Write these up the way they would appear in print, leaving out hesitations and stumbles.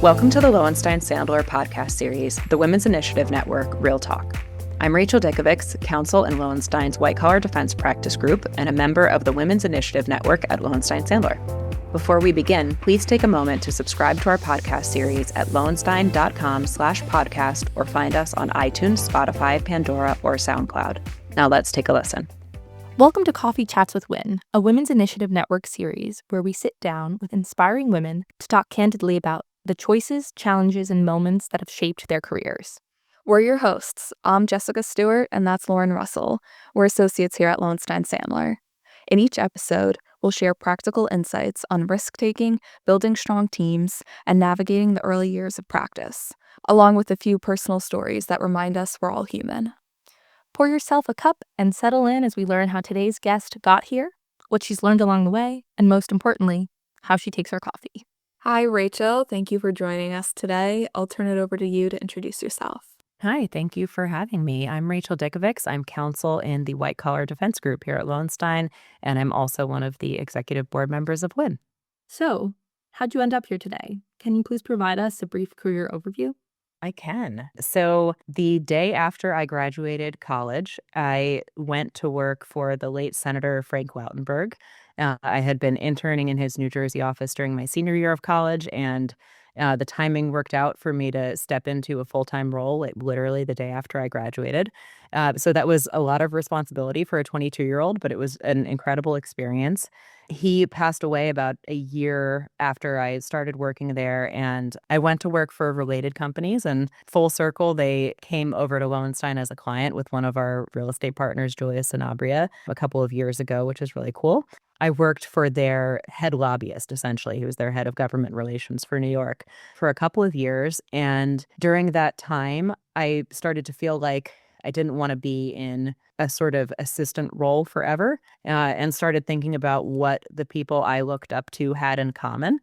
Welcome to the Lowenstein-Sandler podcast series, the Women's Initiative Network, Real Talk. I'm Rachel Dikovics, Counsel in Lowenstein's White Collar Defense Practice Group and a member of the Women's Initiative Network at Lowenstein-Sandler. Before we begin, please take a moment to subscribe to our podcast series at lowenstein.com/podcast or find us on iTunes, Spotify, Pandora, or SoundCloud. Now let's take a listen. Welcome to Coffee Chats with Win, a Women's Initiative Network series where we sit down with inspiring women to talk candidly about the choices, challenges, and moments that have shaped their careers. We're your hosts. I'm Jessica Stewart, and that's Lauren Russell. We're associates here at Lowenstein-Sandler. In each episode, we'll share practical insights on risk-taking, building strong teams, and navigating the early years of practice, along with a few personal stories that remind us we're all human. Pour yourself a cup and settle in as we learn how today's guest got here, what she's learned along the way, and most importantly, how she takes her coffee. Hi, Rachel. Thank you for joining us today. I'll turn it over to you to introduce yourself. Hi, thank you for having me. I'm Rachel Dikovics. I'm counsel in the White Collar Defense Group here at Lowenstein, and I'm also one of the executive board members of WIN. So, how'd you end up here today? Can you please provide us a brief career overview? I can. So the day after I graduated college, I went to work for the late Senator Frank Lautenberg. I had been interning in his New Jersey office during my senior year of college, and the timing worked out for me to step into a full-time role literally the day after I graduated. So that was a lot of responsibility for a 22-year-old, but it was an incredible experience. He passed away about a year after I started working there, and I went to work for related companies, and full circle, they came over to Lowenstein as a client with one of our real estate partners, Julia Sanabria, a couple of years ago, which is really cool. I worked for their head lobbyist, essentially. He was their head of government relations for New York for a couple of years, and during that time, I started to feel like I didn't want to be in a sort of assistant role forever, and started thinking about what the people I looked up to had in common.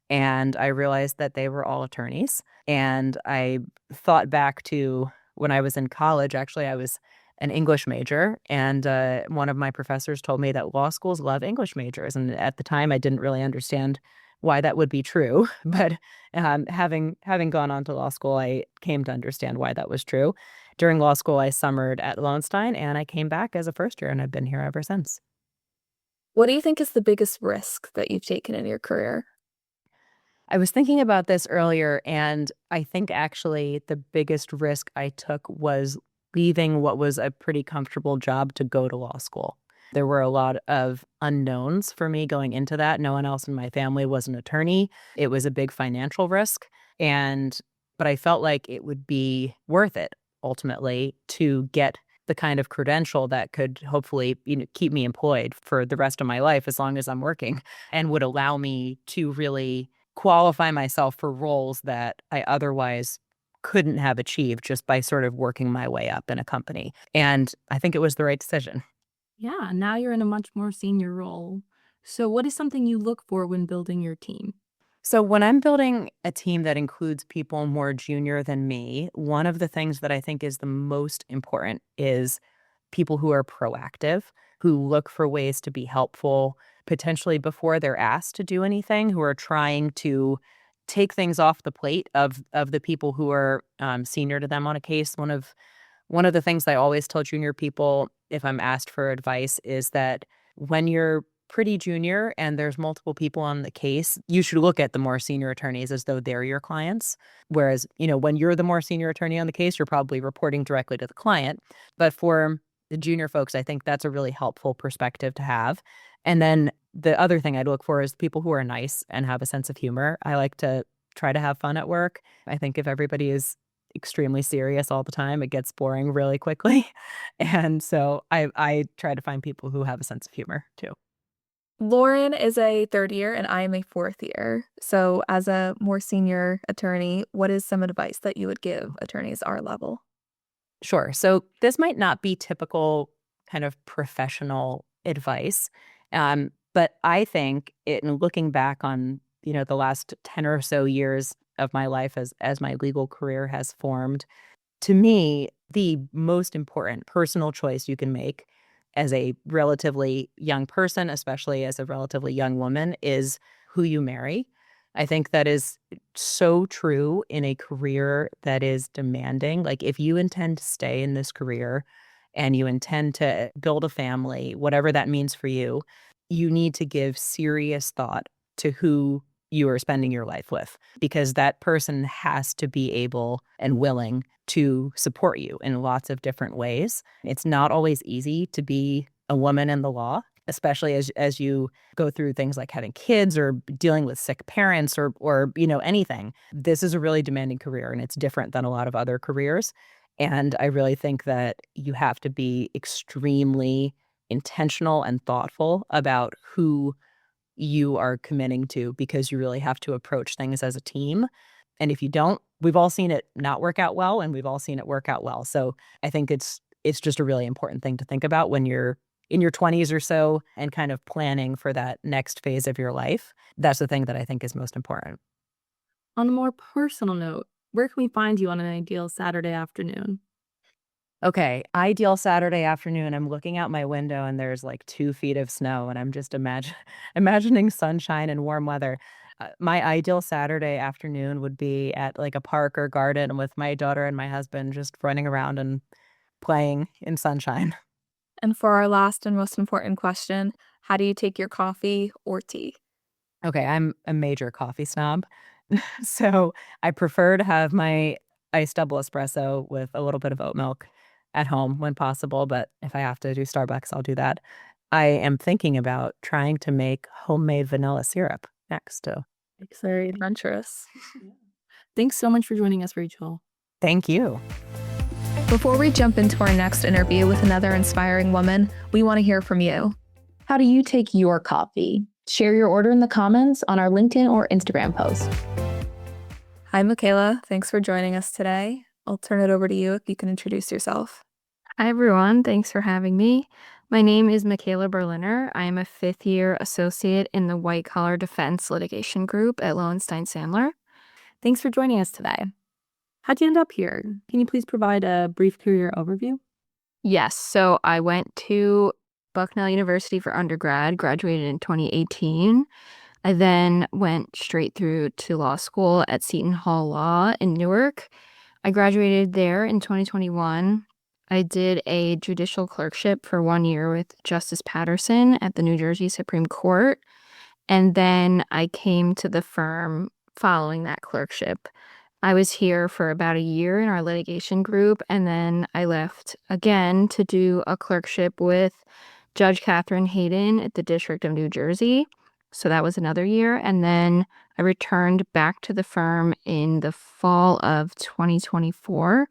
And I realized that they were all attorneys. And I thought back to when I was in college. Actually, I was an English major, and one of my professors told me that law schools love English majors. And at the time, I didn't really understand why that would be true. But having gone on to law school, I came to understand why that was true. During law school, I summered at Lowenstein, and I came back as a first year, and I've been here ever since. What do you think is the biggest risk that you've taken in your career? I was thinking about this earlier, and I think actually the biggest risk I took was leaving what was a pretty comfortable job to go to law school. There were a lot of unknowns for me going into that. No one else in my family was an attorney. It was a big financial risk, but I felt like it would be worth it ultimately to get the kind of credential that could hopefully, keep me employed for the rest of my life as long as I'm working, and would allow me to really qualify myself for roles that I otherwise couldn't have achieved just by sort of working my way up in a company. And I think it was the right decision. Yeah, now you're in a much more senior role. So what is something you look for when building your team? So when I'm building a team that includes people more junior than me, one of the things that I think is the most important is people who are proactive, who look for ways to be helpful, potentially before they're asked to do anything, who are trying to take things off the plate of the people who are senior to them on a case. One of the things I always tell junior people if I'm asked for advice is that when you're pretty junior and there's multiple people on the case, you should look at the more senior attorneys as though they're your clients. Whereas, when you're the more senior attorney on the case, you're probably reporting directly to the client. But for the junior folks, I think that's a really helpful perspective to have. And then the other thing I'd look for is people who are nice and have a sense of humor. I like to try to have fun at work. I think if everybody is extremely serious all the time, it gets boring really quickly. And so I try to find people who have a sense of humor too. Lauren is a third year and I am a fourth year. So as a more senior attorney, what is some advice that you would give attorneys our level? Sure. So this might not be typical kind of professional advice, but I think in looking back on the last 10 or so years of my life as my legal career has formed, to me, the most important personal choice you can make as a relatively young person, especially as a relatively young woman, is who you marry. I think that is so true in a career that is demanding. Like, if you intend to stay in this career and you intend to build a family, whatever that means for you, you need to give serious thought to who you are spending your life with, because that person has to be able and willing to support you in lots of different ways. It's not always easy to be a woman in the law, especially as you go through things like having kids or dealing with sick parents or anything. This is a really demanding career, and it's different than a lot of other careers. And I really think that you have to be extremely intentional and thoughtful about who you are committing to, because you really have to approach things as a team. And if you don't, we've all seen it not work out well, and we've all seen it work out well. So I think it's just a really important thing to think about when you're in your 20s or so and kind of planning for that next phase of your life. That's the thing that I think is most important. On a more personal note, where can we find you on an ideal Saturday afternoon? Okay, ideal Saturday afternoon. I'm looking out my window and there's like 2 feet of snow, and I'm just imagining sunshine and warm weather. My ideal Saturday afternoon would be at like a park or garden with my daughter and my husband, just running around and playing in sunshine. And for our last and most important question, how do you take your coffee or tea? Okay, I'm a major coffee snob. So I prefer to have my iced double espresso with a little bit of oat milk at home when possible. But if I have to do Starbucks, I'll do that. I am thinking about trying to make homemade vanilla syrup next. So It's very adventurous. Thanks so much for joining us, Rachel. thank you. Before we jump into our next interview with another inspiring woman, we want to hear from you. How do you take your coffee? Share your order in the comments on our LinkedIn or Instagram post. Hi, Mikayla. Thanks for joining us today. I'll turn it over to you if you can introduce yourself. Hi, everyone. Thanks for having me. My name is Mikayla Berliner. I am a fifth-year associate in the White Collar Defense Litigation Group at Lowenstein Sandler. Thanks for joining us today. How'd you end up here? Can you please provide a brief career overview? Yes, so I went to Bucknell University for undergrad, graduated in 2018. I then went straight through to law school at Seton Hall Law in Newark. I graduated there in 2021. I did a judicial clerkship for 1 year with Justice Patterson at the New Jersey Supreme Court. And then I came to the firm following that clerkship. I was here for about a year in our litigation group, and then I left again to do a clerkship with Judge Catherine Hayden at the District of New Jersey. So that was another year. And then I returned back to the firm in the fall of 2024,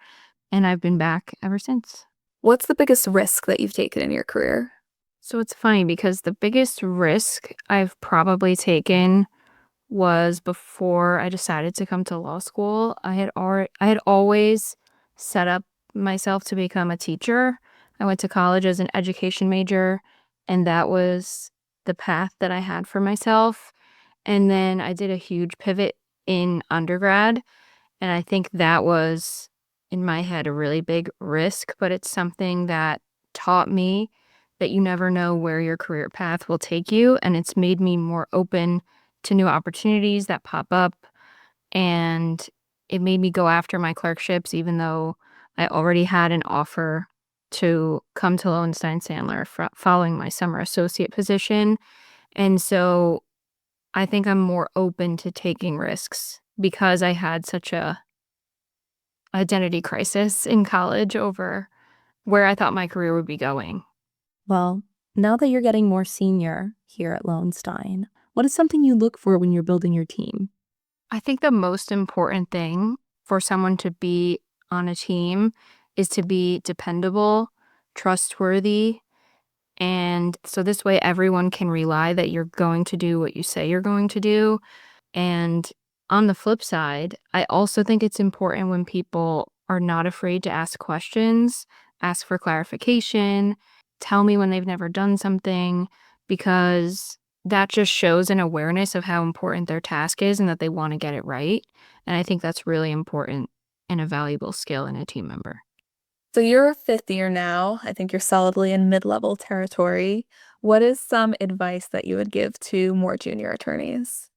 and I've been back ever since. What's the biggest risk that you've taken in your career? So it's funny because the biggest risk I've probably taken was before I decided to come to law school. I had always set up myself to become a teacher. I went to college as an education major, and that was the path that I had for myself. And then I did a huge pivot in undergrad, and I think that was, in my head, a really big risk, but it's something that taught me that you never know where your career path will take you, and it's made me more open to new opportunities that pop up, and it made me go after my clerkships even though I already had an offer to come to Lowenstein Sandler following my summer associate position. And so I think I'm more open to taking risks because I had such a identity crisis in college over where I thought my career would be going. Well, now that you're getting more senior here at Lowenstein, what is something you look for when you're building your team? I think the most important thing for someone to be on a team is to be dependable, trustworthy, and so this way everyone can rely that you're going to do what you say you're going to do. And on the flip side, I also think it's important when people are not afraid to ask questions, ask for clarification, tell me when they've never done something, because that just shows an awareness of how important their task is and that they want to get it right. And I think that's really important and a valuable skill in a team member. So you're a fifth year now. I think you're solidly in mid-level territory. What is some advice that you would give to more junior attorneys?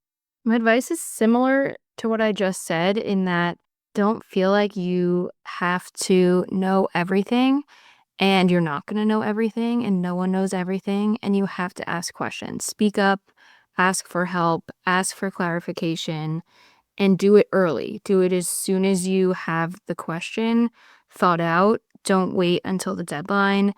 My advice is similar to what I just said in that don't feel like you have to know everything and you're not going to know everything and no one knows everything and you have to ask questions. Speak up, ask for help, ask for clarification, and do it early. Do it as soon as you have the question thought out. Don't wait until the deadline.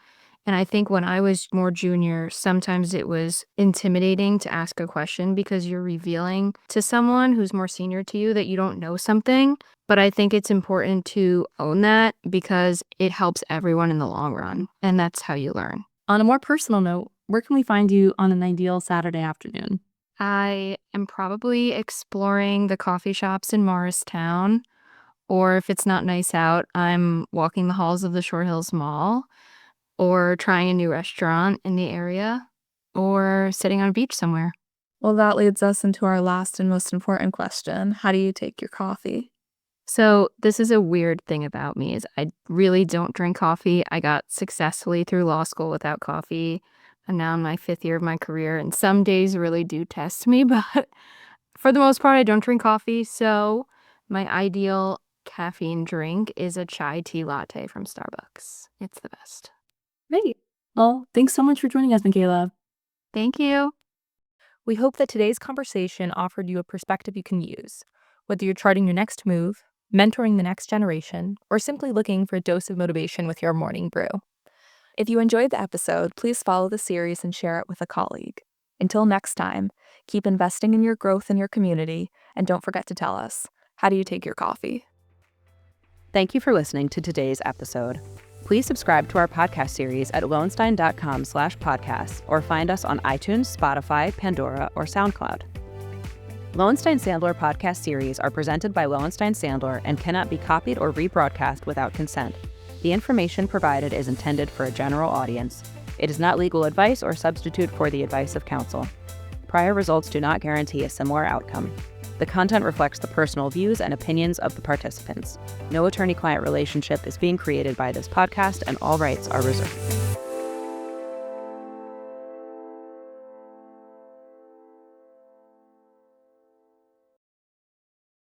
And I think when I was more junior, sometimes it was intimidating to ask a question because you're revealing to someone who's more senior to you that you don't know something. But I think it's important to own that because it helps everyone in the long run. And that's how you learn. On a more personal note, where can we find you on an ideal Saturday afternoon? I am probably exploring the coffee shops in Morristown, or if it's not nice out, I'm walking the halls of the Short Hills Mall, or trying a new restaurant in the area, or sitting on a beach somewhere. Well, that leads us into our last and most important question. How do you take your coffee? So this is a weird thing about me is I really don't drink coffee. I got successfully through law school without coffee. I'm now in my 5th year of my career, and some days really do test me, but for the most part, I don't drink coffee. So my ideal caffeine drink is a chai tea latte from Starbucks. It's the best. Great. Well, thanks so much for joining us, Mikayla. Thank you. We hope that today's conversation offered you a perspective you can use, whether you're charting your next move, mentoring the next generation, or simply looking for a dose of motivation with your morning brew. If you enjoyed the episode, please follow the series and share it with a colleague. Until next time, keep investing in your growth in your community, and don't forget to tell us, how do you take your coffee? Thank you for listening to today's episode. Please subscribe to our podcast series at lowenstein.com/podcasts or find us on iTunes, Spotify, Pandora, or SoundCloud. Lowenstein Sandler podcast series are presented by Lowenstein Sandler and cannot be copied or rebroadcast without consent. The information provided is intended for a general audience. It is not legal advice or substitute for the advice of counsel. Prior results do not guarantee a similar outcome. The content reflects the personal views and opinions of the participants. No attorney-client relationship is being created by this podcast, and all rights are reserved.